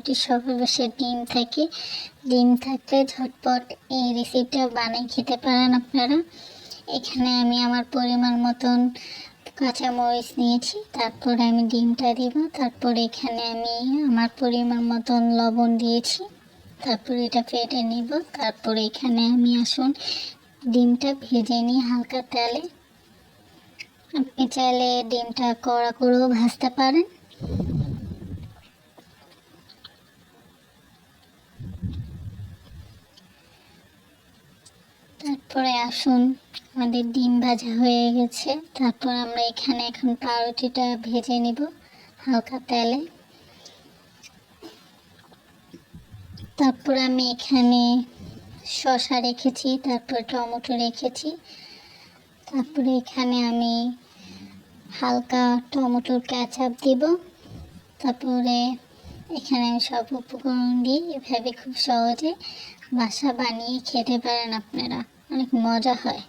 রেসিপিটি সর্বশেষে ডিম থাকে। ডিম থাকলে ঝটপট এই রেসিপিটা বানিয়ে খেতে পারেন আপনারা। এখানে আমি আমার পরিমাণ মতন কাঁচামরিচ নিয়েছি, তারপরে আমি ডিমটা দিব। তারপরে এখানে আমি আমার পরিমাণ মতন লবণ দিয়েছি, তারপরে এটা ফেটে নিব। তারপরে এখানে আমি আসুন ডিমটা ভেজে নিই হালকা তেলে। আপনি চাইলে ডিমটা কড়া করেও ভাজতে পারেন। তারপরে আসুন, আমাদের ডিম ভাজা হয়ে গেছে। তারপর আমরা এখানে এখন পাউরুটিটা ভেজে নিব হালকা তেলে। তারপর আমি এখানে শসা রেখেছি, তারপর টমেটো রেখেছি। তারপরে এখানে আমি হালকা টমেটোর কেচাপ দিব। তারপরে এখানে আমি সব উপকরণ দিই। এভাবে খুব সহজে বাসা বানিয়ে খেতে পারেন আপনারা, অনেক মজা হয়।